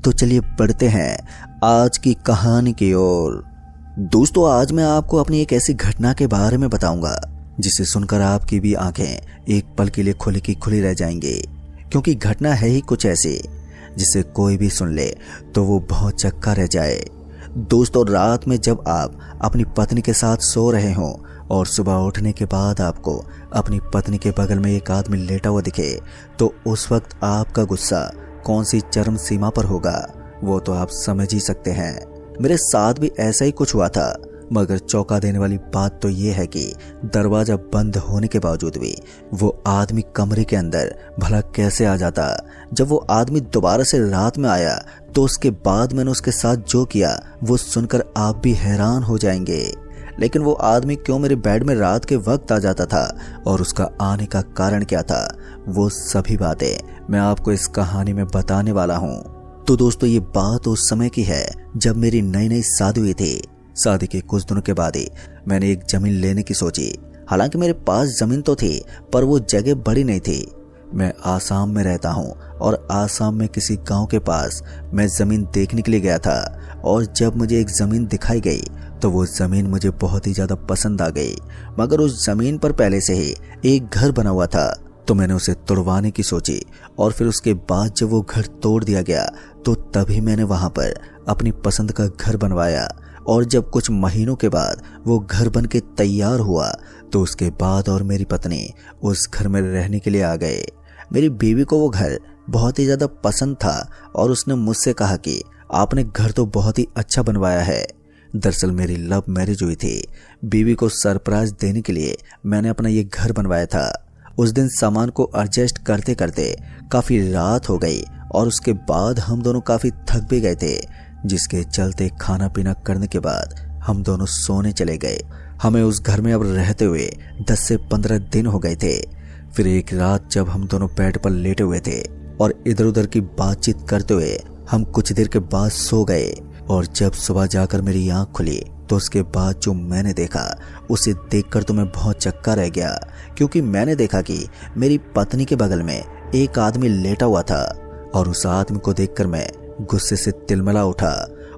तो चलिए बढ़ते हैं आज की कहानी की ओर। दोस्तों, आज मैं आपको अपनी एक ऐसी घटना के बारे में बताऊंगा जिसे सुनकर आपकी भी आंखें एक पल के लिए खुली की खुली रह जाएंगी, क्योंकि घटना है ही कुछ ऐसी जिसे कोई भी सुन ले तो वो बहुत चक्का रह जाए। दोस्तों, रात में जब आप अपनी पत्नी के साथ सो रहे हों और सुबह उठने के बाद आपको अपनी पत्नी के बगल में एक आदमी लेटा हुआ दिखे, तो उस वक्त आपका गुस्सा कौन सी चरम सीमा पर होगा वो तो आप समझ ही सकते हैं। मेरे साथ भी ऐसा ही कुछ हुआ था, मगर चौंका देने वाली बात तो ये है कि दरवाजा बंद होने के बावजूद भी वो आदमी कमरे के अंदर भला कैसे आ जाता। जब वो आदमी दोबारा से रात में आया तो उसके बाद मैंने उसके साथ जो किया वो सुनकर आप भी हैरान हो जाएंगे। लेकिन वो आदमी क्यों मेरे बेड में रात के वक्त आ जाता था और उसका आने का कारण क्या था, वो सभी बातें मैं आपको इस कहानी में बताने वाला हूँ। तो दोस्तों, ये बात उस समय की है जब मेरी नई नई शादी हुई थी। शादी के कुछ दिनों के बाद ही मैंने एक जमीन लेने की सोची। हालांकि मेरे पास जमीन तो थी, पर वो जगह बड़ी नहीं थी। मैं आसाम में रहता हूँ और आसाम में किसी गांव के पास मैं जमीन देखने के लिए गया था, और जब मुझे एक जमीन दिखाई गई तो वो जमीन मुझे बहुत ही ज्यादा पसंद आ गई। मगर उस जमीन पर पहले से ही एक घर बना हुआ था, तो मैंने उसे तोड़वाने की सोची। और फिर उसके बाद जब वो घर तोड़ दिया गया तो तभी मैंने वहां पर अपनी पसंद का घर बनवाया। और जब कुछ महीनों के बाद वो घर बन के तैयार हुआ तो उसके बाद और मेरी पत्नी उस घर में रहने के लिए आ गए। मेरी बीवी को वो घर बहुत ही ज्यादा पसंद था और उसने मुझसे कहा कि आपने घर तो बहुत ही अच्छा बनवाया है। दरअसल मेरी लव मैरिज हुई थी। बीवी को सरप्राइज देने के लिए मैंने अपना ये घर बनवाया था। उस दिन सामान को एडजस्ट करते करते काफी रात हो गई और उसके बाद हम दोनों काफी थक भी गए थे, जिसके चलते खाना पीना करने के बाद हम दोनों सोने चले गए। हमें उस घर में अब रहते हुए 10 से 15 दिन हो गए थे। फिर एक रात जब हम दोनों बेड पर लेटे हुए थे और इधर उधर की बातचीत करते हुए हम कुछ देर के बाद सो गए, और जब सुबह जाकर मेरी आंख खुली तो उसके बाद जो मैंने देखा उसे देखकर तो मैं बहुत चक्का रह गया, क्योंकि मैंने देखा कि मेरी पत्नी के बगल में एक आदमी लेटा हुआ था। और उस आदमी को देखकर मैं गुस्से से तिलमिला उठा,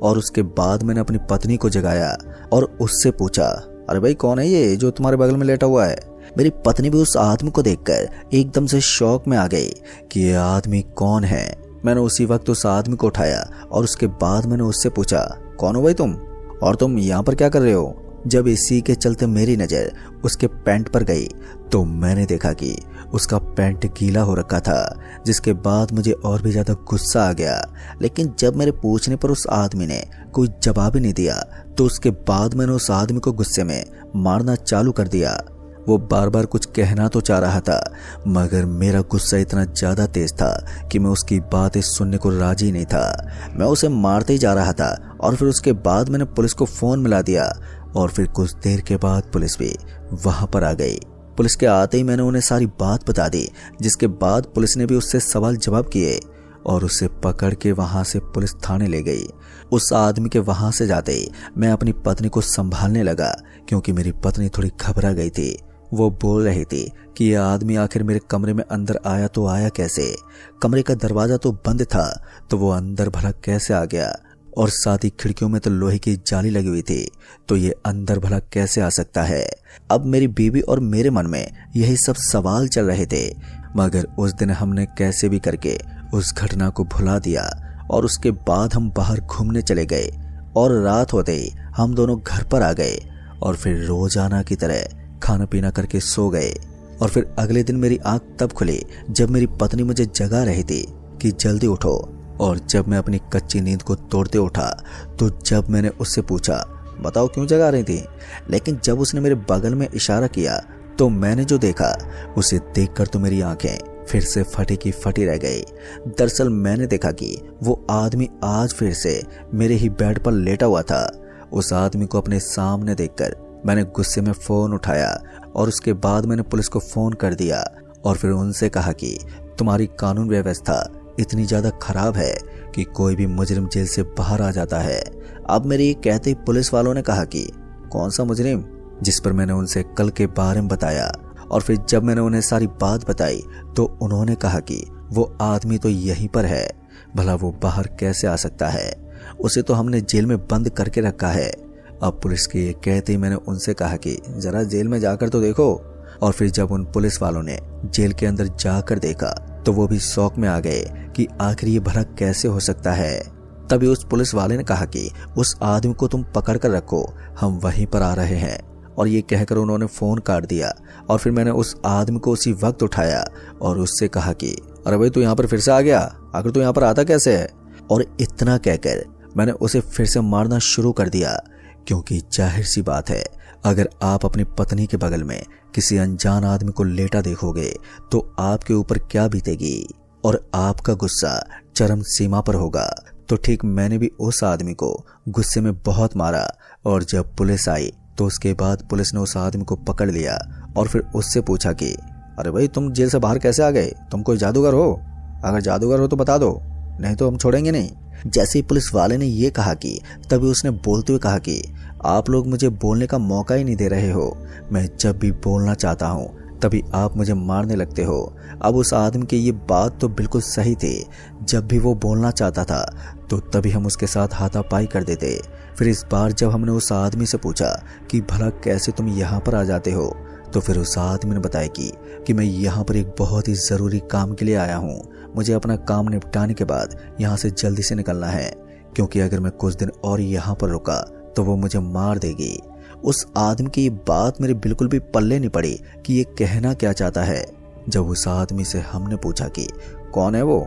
और उसके बाद मैंने अपनी पत्नी को जगाया और उससे पूछा, अरे भाई, कौन है ये जो तुम्हारे बगल में लेटा हुआ है? मेरी पत्नी भी उस आदमी को देखकर एकदम से शौक में आ गई कि ये आदमी कौन है। मैंने उसी वक्त उस आदमी को उठाया और उसके बाद मैंने उससे पूछा, कौन हो भाई तुम, और तुम यहाँ पर क्या कर रहे हो? जब इसी के चलते मेरी नज़र उसके पैंट पर गई तो मैंने देखा कि उसका पैंट गीला हो रखा था, जिसके बाद मुझे और भी ज़्यादा गुस्सा आ गया। लेकिन जब मेरे पूछने पर उस आदमी ने कोई जवाब ही नहीं दिया तो उसके बाद मैंने उस आदमी को गुस्से में मारना चालू कर दिया। वो बार बार कुछ कहना तो चाह रहा था, मगर मेरा गुस्सा इतना ज़्यादा तेज था कि मैं उसकी बातें सुनने को राजी नहीं था। मैं उसे मारते ही जा रहा था, और फिर उसके बाद मैंने पुलिस को फ़ोन मिला दिया, और फिर कुछ देर के बाद पुलिस भी वहां पर आ गई। पुलिस के आते ही मैंने उन्हें सारी बात बता दी, जिसके बाद पुलिस ने भी उससे सवाल जवाब किए और उसे पकड़ के वहां से पुलिस थाने ले गई। उस आदमी के वहां से जाते ही मैं अपनी पत्नी को संभालने लगा, क्योंकि मेरी पत्नी थोड़ी घबरा गई थी। वो बोल रही थी कि यह आदमी आखिर मेरे कमरे में अंदर आया तो आया कैसे? कमरे का दरवाजा तो बंद था, तो वो अंदर भला कैसे आ गया? और साथ ही खिड़कियों में तो लोहे की जाली लगी हुई थी, तो ये अंदर भला कैसे आ सकता है? अब मेरी बीवी और मेरे मन में यही सब सवाल चल रहे थे, मगर उस दिन हमने कैसे भी करके उस घटना को भुला दिया, और उसके बाद हम बाहर घूमने चले गए, और रात होते ही हम दोनों घर पर आ गए, और फिर रोजाना की तरह खाना पीना करके सो गए। और फिर अगले दिन मेरी आंख तब खुली जब मेरी पत्नी मुझे जगा रही थी कि जल्दी उठो, और जब मैं अपनी कच्ची नींद को तोड़ते उठा तो जब मैंने उससे पूछा, बताओ क्यों जगा रही थी, लेकिन जब उसने मेरे बगल में इशारा किया तो मैंने जो देखा उसे देखकर तो मेरी आंखें फिर से फटी की फटी रह गई। दरअसल मैंने देखा कि वो आदमी आज फिर से मेरे ही बेड पर लेटा हुआ था। उस आदमी को अपने सामने देखकर मैंने गुस्से में फ़ोन उठाया, और उसके बाद मैंने पुलिस को फ़ोन कर दिया और फिर उनसे कहा कि तुम्हारी कानून व्यवस्था इतनी ज़्यादा खराब है कि कोई भी मुजरिम जेल से बाहर आ जाता है। अब मेरे ये कहते ही पुलिस वालों ने कहा कि कौन सा मुजरिम? जिस पर मैंने उनसे कल के बारे में बताया, और फिर जब मैंने उन्हें सारी बात बताई तो उन्होंने कहा कि वो आदमी तो यहीं पर है। भला वो बाहर कैसे आ सकता है? उसे तो हमने जेल में बंद करके रखा है। अब पुलिस के ये कहते ही मैंने उनसे कहा कि जरा जेल में जाकर तो देखो। और फिर जब उन पुलिस वालों ने जेल के अंदर जाकर देखा तो वो भी शौक में आ गए कि आखिर ये भला कैसे हो सकता है। तभी उस पुलिस वाले ने कहा कि उस आदमी को तुम पकड़ कर रखो, हम वहीं पर आ रहे हैं। और ये कहकर उन्होंने फोन काट दिया। और फिर मैंने उस आदमी को उसी वक्त उठाया और उससे कहा कि अरे भाई तू यहाँ पर फिर से आ गया, आखिर तू यहाँ पर आता कैसे है? और इतना कहकर मैंने उसे फिर से मारना शुरू कर दिया, क्योंकि जाहिर सी बात है, अगर आप अपनी पत्नी के बगल में किसी अनजान आदमी को लेटा देखोगे तो आपके ऊपर क्या बीतेगी और आपका गुस्सा चरम सीमा पर होगा। तो ठीक मैंने भी उस आदमी को गुस्से में बहुत मारा। और जब पुलिस आई तो उसके बाद पुलिस ने उस आदमी को पकड़ लिया और फिर उससे पूछा कि अरे भाई तुम जेल से बाहर कैसे आ गए? तुम कोई जादूगर हो? अगर जादूगर हो तो बता दो, नहीं तो हम छोड़ेंगे नहीं। जैसे ही पुलिस वाले ने ये कहा कि तभी उसने बोलते हुए कहा कि आप लोग मुझे बोलने का मौका ही नहीं दे रहे हो। मैं जब भी बोलना चाहता हूँ तभी आप मुझे मारने लगते हो। अब उस आदमी की ये बात तो बिल्कुल सही थी। जब भी वो बोलना चाहता था तो तभी हम उसके साथ हाथापाई कर देते। फिर इस बार जब हमने उस आदमी से पूछा कि भला कैसे तुम यहाँ पर आ जाते हो, तो फिर उस आदमी ने बताया कि मैं यहाँ पर एक बहुत ही ज़रूरी काम के लिए आया हूँ। मुझे अपना काम निपटाने के बाद यहाँ से जल्दी से निकलना है, क्योंकि अगर मैं कुछ दिन और यहाँ पर रुका तो वो मुझे मार देगी। उस आदमी की ये बात मेरे बिल्कुल भी पल्ले नहीं पड़ी कि ये कहना क्या चाहता है। जब उस आदमी से हमने पूछा कि कौन है वो,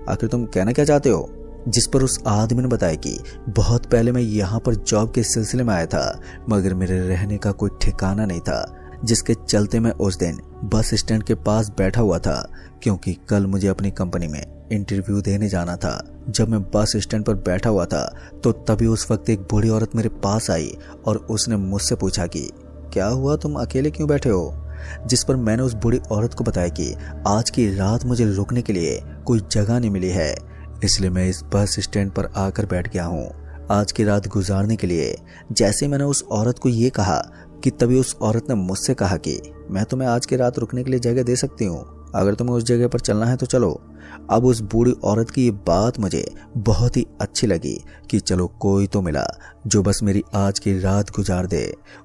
आखिर तुम कहना क्या चाहते हो, जिस पर उस आदमी ने बताया कि बहुत पहले मैं यहाँ पर जॉब के सिलसिले में आया था, मगर मेरे रहने का कोई ठिकाना नहीं था, जिसके चलते मैं उस दिन बस स्टैंड के पास बैठा हुआ था, क्योंकि कल मुझे अपनी कंपनी में इंटरव्यू देने जाना था। जब मैं बस स्टैंड पर बैठा हुआ था तो तभी उस वक्त एक बूढ़ी औरत मेरे पास आई और उसने मुझसे पूछा कि क्या हुआ, तुम अकेले क्यों बैठे हो? जिस पर मैंने उस बूढ़ी औरत को बताया कि आज की रात मुझे रुकने के लिए कोई जगह नहीं मिली है, इसलिए मैं इस बस स्टैंड पर आकर बैठ गया हूँ आज की रात गुजारने के लिए। जैसे मैंने उस औरत को ये कहा कि तभी उस औरत ने मुझसे कहा कि मैं तुम्हें आज की रात रुकने के लिए जगह दे सकती हूँ, अगर तुम्हें उस जगह पर चलना है तो चलो। अब उस बूढ़ी औरत की ये बात मुझे बहुत ही अच्छी लगी कि चलो कोई तो मिला जो बस मेरी आज की रात गुजार दे।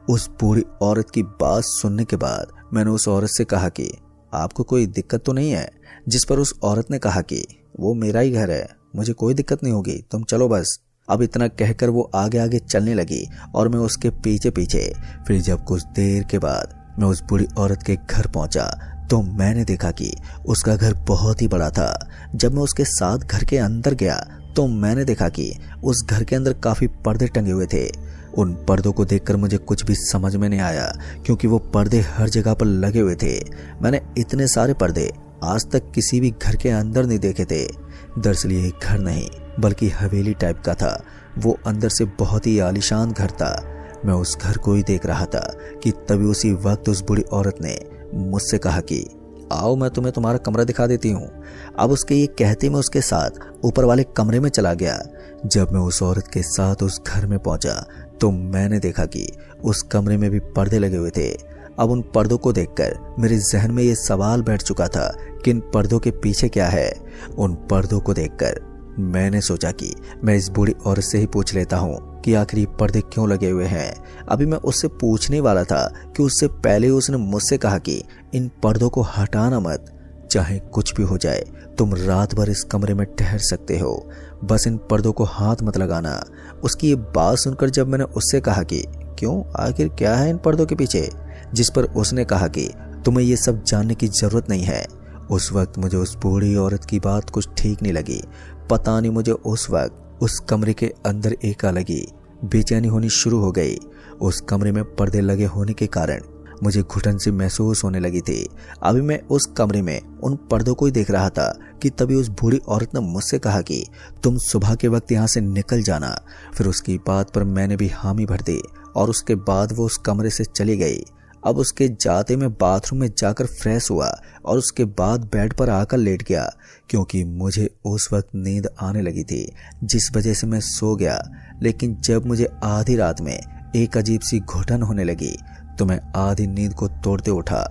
उस बूढ़ी औरत की बात सुनने के बाद मैंने उस औरत से कहा कि आपको कोई दिक्कत तो नहीं है? जिस पर उस औरत ने कहा कि वो मेरा ही घर है, मुझे कोई दिक्कत नहीं होगी, तुम चलो बस। अब इतना कहकर वो आगे आगे चलने लगी और मैं उसके पीछे पीछे। फिर जब कुछ देर के बाद मैं उस बूढ़ी औरत के घर पहुंचा तो मैंने देखा कि उसका घर बहुत ही बड़ा था। जब मैं उसके साथ घर के अंदर गया तो मैंने देखा कि उस घर के अंदर काफी पर्दे टंगे हुए थे। उन पर्दों को देखकर मुझे कुछ भी समझ में नहीं आया, क्योंकि वो पर्दे हर जगह पर लगे हुए थे। मैंने इतने सारे पर्दे आज तक किसी भी घर के अंदर नहीं देखे थे। दरअसल ये घर नहीं बल्कि हवेली टाइप का था। वो अंदर से बहुत ही आलीशान घर था। मैं उस घर को ही देख रहा था कि तभी उसी वक्त उस बूढ़ी औरत ने मुझसे कहा कि आओ मैं तुम्हें तुम्हारा कमरा दिखा देती हूँ। अब उसके ये कहते मैं उसके साथ ऊपर वाले कमरे में चला गया। जब मैं उस औरत के साथ उस घर में पहुंचा तो मैंने देखा कि उस कमरे में भी पर्दे लगे हुए थे। अब उन पर्दों को देखकर मेरे जहन में ये सवाल बैठ चुका था कि इन पर्दों के पीछे क्या है। उन पर्दों को देखकर मैंने सोचा कि मैं इस बूढ़ी औरत से ही पूछ लेता हूँ कि आखिर ये पर्दे क्यों लगे हुए हैं। अभी मैं उससे पूछने वाला था कि उससे पहले उसने मुझसे कहा कि इन पर्दों को हटाना मत, चाहे कुछ भी हो जाए तुम रात भर इस कमरे में ठहर सकते हो, बस इन पर्दों को हाथ मत लगाना। उसकी ये बात सुनकर जब मैंने उससे कहा कि क्यों, आखिर क्या है इन पर्दों के पीछे, जिस पर उसने कहा कि तुम्हें ये सब जानने की जरूरत नहीं है। उस वक्त मुझे उस बूढ़ी औरत की बात कुछ ठीक नहीं लगी। पता नहीं मुझे उस वक्त उस कमरे के अंदर एक अलग ही बेचैनी होनी शुरू हो गई। उस कमरे में पर्दे लगे होने के कारण मुझे घुटन सी महसूस होने लगी थी। अभी मैं उस कमरे में उन पर्दों को ही देख रहा था कि तभी उस बूढ़ी औरत ने मुझसे कहा कि तुम सुबह के वक्त यहाँ से निकल जाना। फिर उसकी बात पर मैंने भी हामी भर दी और उसके बाद वो उस कमरे से चली गई। अब उसके जाते मैं बाथरूम में जाकर फ्रेश हुआ और उसके बाद बेड पर आकर लेट गया, क्योंकि मुझे उस वक्त नींद आने लगी थी, जिस वजह से मैं सो गया। लेकिन जब मुझे आधी रात में एक अजीब सी घुटन होने लगी तो मैं आधी नींद को तोड़ते उठा।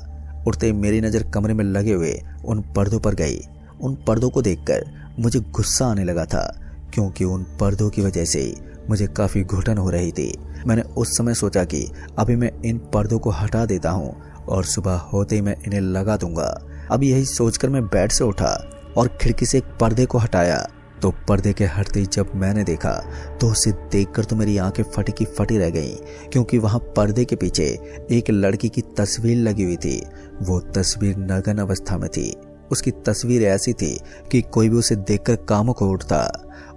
उठते मेरी नज़र कमरे में लगे हुए उन पर्दों पर गई। उन पर्दों को देखकर मुझे गुस्सा आने लगा था, क्योंकि उन पर्दों की वजह से मुझे काफ़ी घुटन हो रही थी। मैंने उस समय सोचा कि अभी मैं इन पर्दों को हटा देता हूँ और सुबह होते ही मैं इन्हें लगा दूंगा। अब यही सोचकर मैं बेड से उठा और खिड़की से एक पर्दे को हटाया। तो पर्दे के हटते ही जब मैंने देखा तो उसे देखकर तो मेरी आंखें फटी की फटी रह गईं, क्योंकि वहां पर्दे के पीछे एक लड़की की तस्वीर लगी हुई थी। वो तस्वीर नग्न अवस्था में थी। उसकी तस्वीर ऐसी थी कि कोई भी उसे देखकर कामुक हो उठता।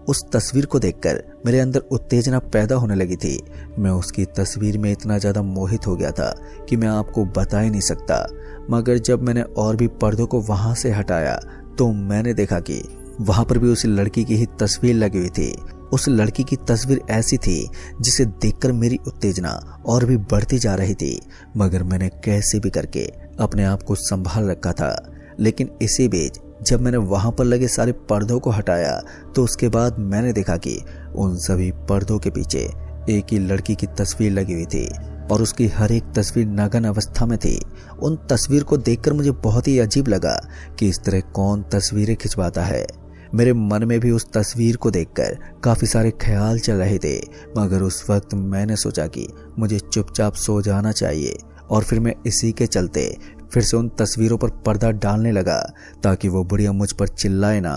उस तस्वीर को देखकर मेरे अंदर उत्तेजना पैदा होने लगी थी। मैं उसकी तस्वीर में इतना ज़्यादा मोहित हो गया था कि मैं आपको बता ही नहीं सकता। मगर जब मैंने और भी पर्दों को वहां से हटाया तो मैंने देखा कि वहां पर भी उस लड़की की ही तस्वीर लगी हुई थी। उस लड़की की तस्वीर ऐसी थी जिसे देखकर मेरी उत्तेजना और भी बढ़ती जा रही थी, मगर मैंने कैसे भी करके अपने आप को संभाल रखा था। लेकिन इसी बीच जब मैंने वहां पर लगे सारे पर्दों को हटाया तो उसके बाद मैंने देखा कि उन सभी पर्दों के पीछे एक ही लड़की की तस्वीर लगी हुई थी और उसकी हर एक तस्वीर नग्न अवस्था में थी। उन तस्वीर को देखकर मुझे बहुत ही अजीब लगा कि इस तरह कौन तस्वीरें खिंचवाता है। मेरे मन में भी उस तस्वीर को देखकर काफी सारे ख्याल चल रहे थे, मगर उस वक्त मैंने सोचा कि मुझे चुपचाप सो जाना चाहिए और फिर मैं इसी के चलते फिर से उन तस्वीरों पर पर्दा डालने लगा ताकि वो बुढ़िया मुझ पर चिल्लाए ना।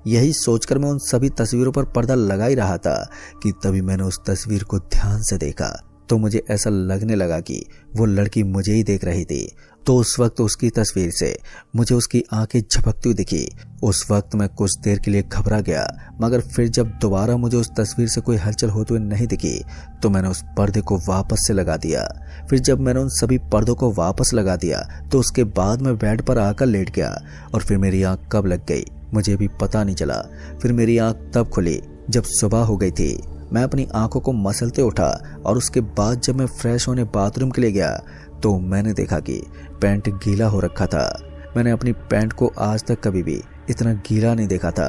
यही सोचकर मैं उन सभी तस्वीरों पर पर्दा लगा ही रहा था कि तभी मैंने उस तस्वीर को ध्यान से देखा तो मुझे ऐसा लगने लगा कि वो लड़की मुझे ही देख रही थी। तो उस वक्त उसकी तस्वीर से मुझे उसकी आंखें झपकती हुई दिखी। उस वक्त मैं कुछ देर के लिए घबरा गया, मगर फिर जब दोबारा मुझे उस तस्वीर से कोई हलचल होते हुए नहीं दिखी तो मैंने उस पर्दे को वापस से लगा दिया। फिर जब मैंने उन सभी पर्दों को वापस लगा दिया तो उसके बाद मैं बेड पर आकर लेट गया और फिर मेरी आंख कब लग गई मुझे भी पता नहीं चला। फिर मेरी आंख तब खुली जब सुबह हो गई थी। मैं अपनी आंखों को मसलते उठा और उसके बाद जब मैं फ्रेश होने बाथरूम के लिए गया तो मैंने देखा कि पैंट गीला हो रखा था। मैंने अपनी पैंट को आज तक कभी भी इतना गीला नहीं देखा था।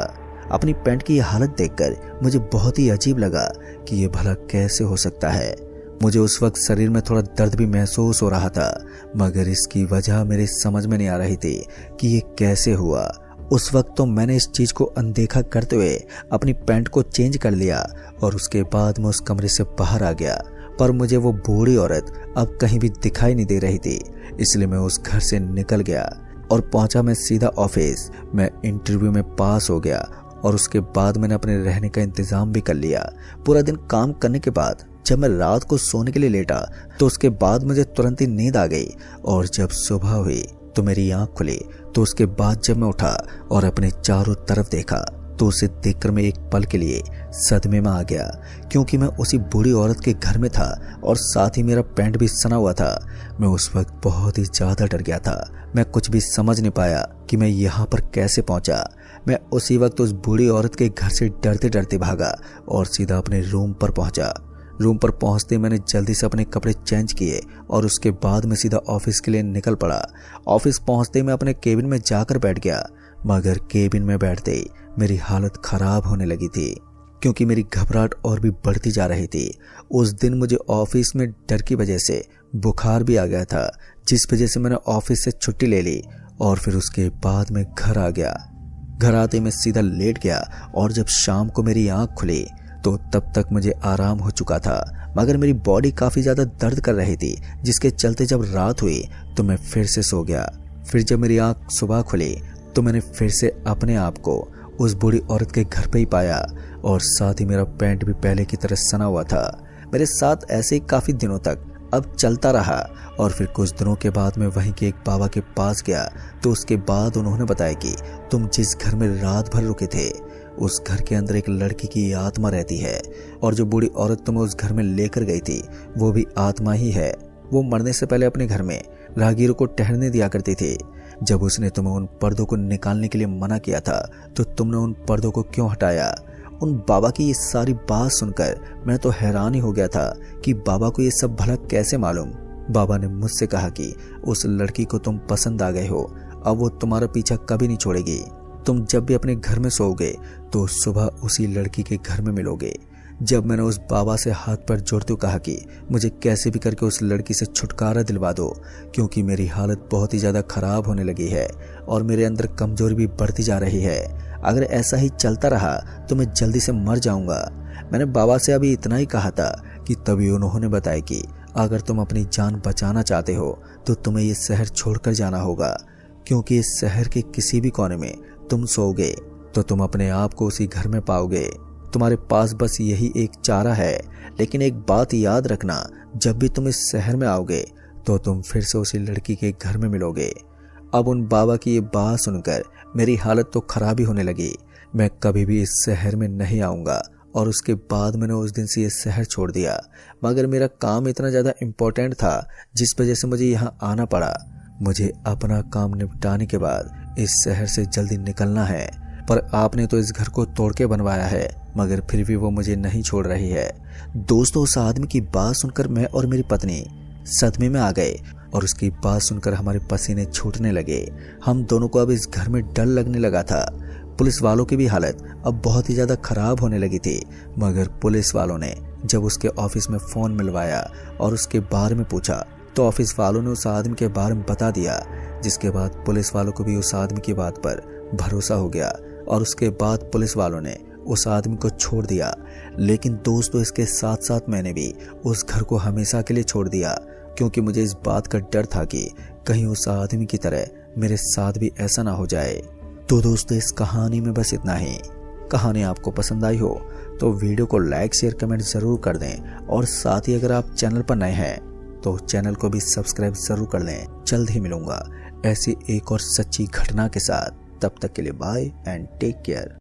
अपनी पैंट की हालत देखकर मुझे बहुत ही अजीब लगा कि ये भला कैसे हो सकता है। मुझे उस वक्त शरीर में थोड़ा दर्द भी महसूस हो रहा था, मगर इसकी वजह मेरी समझ में नहीं आ रही थी कि ये कैसे हुआ। उस वक्त तो मैंने इस चीज को अनदेखा करते हुए अपनी पैंट को चेंज कर लिया और उसके बाद मैं उस कमरे से बाहर आ गया। पर मुझे वो बूढ़ी औरत अब कहीं भी दिखाई नहीं दे रही थी, इसलिए मैं उस घर से निकल गया और पहुंचा मैं सीधा ऑफिस। मैं इंटरव्यू में पास हो गया और उसके बाद मैंने अपने रहने का इंतजाम भी कर लिया। पूरा दिन काम करने के बाद जब मैं रात को सोने के लिए लेटा तो उसके बाद मुझे तुरंत ही नींद आ गई और जब सुबह हुई तो मेरी आंख खुली। तो उसके बाद जब मैं उठा और अपने चारों तरफ देखा तो उसे देखकर मैं एक पल के लिए सदमे में आ गया, क्योंकि मैं उसी बूढ़ी औरत के घर में था और साथ ही मेरा पैंट भी सना हुआ था। मैं उस वक्त बहुत ही ज्यादा डर गया था। मैं कुछ भी समझ नहीं पाया कि मैं यहाँ पर कैसे पहुंचा। मैं उसी वक्त उस बूढ़ी औरत के घर से डरते डरते भागा और सीधा अपने रूम पर पहुंचा। रूम पर पहुंचते मैंने जल्दी से अपने कपड़े चेंज किए और उसके बाद मैं सीधा ऑफिस के लिए निकल पड़ा। ऑफिस पहुंचते मैं अपने केबिन में जाकर बैठ गया, मगर केबिन में बैठते ही मेरी हालत खराब होने लगी थी, क्योंकि मेरी घबराहट और भी बढ़ती जा रही थी। उस दिन मुझे ऑफिस में डर की वजह से बुखार भी आ गया था, जिस वजह से मैंने ऑफिस से छुट्टी ले ली और फिर उसके बाद मैं घर आ गया। घर आते मैं सीधा लेट गया और जब शाम को मेरी आंख खुली तो तब तक मुझे आराम हो चुका था, मगर मेरी बॉडी काफी ज्यादा दर्द कर रही थी, जिसके चलते जब रात हुई तो मैं फिर से सो गया। फिर जब मेरी आंख सुबह खुली तो मैंने फिर से अपने आप को उस बूढ़ी औरत के घर पे ही पाया और साथ ही मेरा पैंट भी पहले की तरह सना हुआ था। मेरे साथ ऐसे ही काफी दिनों तक अब चलता रहा और फिर कुछ दिनों के बाद मैं वहीं के एक बाबा के पास गया तो उसके बाद उन्होंने बताया कि तुम जिस घर में रात भर रुके थे उस घर के अंदर एक लड़की की आत्मा रहती है और जो बूढ़ी औरत तुम्हें उस घर में लेकर गई थी वो भी आत्मा ही है। वो मरने से पहले अपने घर में राहगीरों को ठहरने दिया करती थी। जब उसने तुम्हें उन पर्दों को निकालने के लिए मना किया था तो तुमने उन पर्दों को क्यों हटाया? उन बाबा की ये सारी बात सुनकर मैं तो हैरान ही हो गया था कि बाबा को ये सब भला कैसे मालूम। बाबा ने मुझसे कहा कि उस लड़की को तुम पसंद आ गए हो, अब वो तुम्हारा पीछा कभी नहीं छोड़ेगी। तुम जब भी अपने घर में सोओगे तो सुबह उसी लड़की के घर में मिलोगे। जब मैंने उस बाबा से हाथ पर जोड़ते हुए कहा कि मुझे कैसे भी करके उस लड़की से छुटकारा दिलवा दो, क्योंकि मेरी हालत बहुत ही ज़्यादा ख़राब होने लगी है और मेरे अंदर कमजोरी भी बढ़ती जा रही है। अगर ऐसा ही चलता रहा तो मैं जल्दी से मर जाऊंगा। मैंने बाबा से अभी इतना ही कहा था कि तभी उन्होंने बताया कि अगर तुम अपनी जान बचाना चाहते हो तो तुम्हें ये शहर छोड़कर जाना होगा, क्योंकि इस शहर के किसी भी कोने में तुम सोओगे तो तुम अपने आप को उसी घर में पाओगे। तुम्हारे पास बस यही एक चारा है। लेकिन एक बात याद रखना, जब भी तुम इस शहर में आओगे तो तुम फिर से उसी लड़की के घर में मिलोगे। अब उन बाबा की ये बात सुनकर मेरी हालत तो खराब ही होने लगी। मैं कभी भी इस शहर में नहीं आऊँगा और उसके बाद मैंने उस दिन से ये शहर छोड़ दिया। मगर मेरा काम इतना ज़्यादा इम्पोर्टेंट था जिस वजह से मुझे यहाँ आना पड़ा। मुझे अपना काम निपटाने के बाद इस शहर से जल्दी निकलना है। पर आपने तो इस घर को तोड़ के बनवाया है, मगर फिर भी वो मुझे नहीं छोड़ रही है। दोस्तों, उस आदमी की बात सुनकर मैं और मेरी पत्नी सदमे में आ गए और उसकी बात सुनकर हमारे पसीने छूटने लगे। हम दोनों को अब इस घर में डर लगने लगा था। पुलिस वालों की भी हालत अब बहुत ही ज़्यादा खराब होने लगी थी। मगर पुलिस वालों ने जब उसके ऑफिस में फ़ोन मिलवाया और उसके बारे में पूछा तो ऑफिस वालों ने उस आदमी के बारे में बता दिया, जिसके बाद पुलिस वालों को भी उस आदमी की बात पर भरोसा हो गया और उसके बाद पुलिस वालों ने उस आदमी को छोड़ दिया। लेकिन दोस्तों, इसके साथ साथ मैंने भी उस घर को हमेशा के लिए छोड़ दिया, क्योंकि मुझे इस बात का डर था कि कहीं उस आदमी की तरह मेरे साथ भी ऐसा ना हो जाए। तो दोस्तों, इस कहानी में बस इतना ही। कहानी आपको पसंद आई हो तो वीडियो को लाइक शेयर कमेंट ज़रूर कर दें और साथ ही अगर आप चैनल पर नए हैं तो चैनल को भी सब्सक्राइब ज़रूर कर लें। जल्द ही मिलूंगा ऐसी एक और सच्ची घटना के साथ। तब तक के लिए बाय एंड टेक केयर।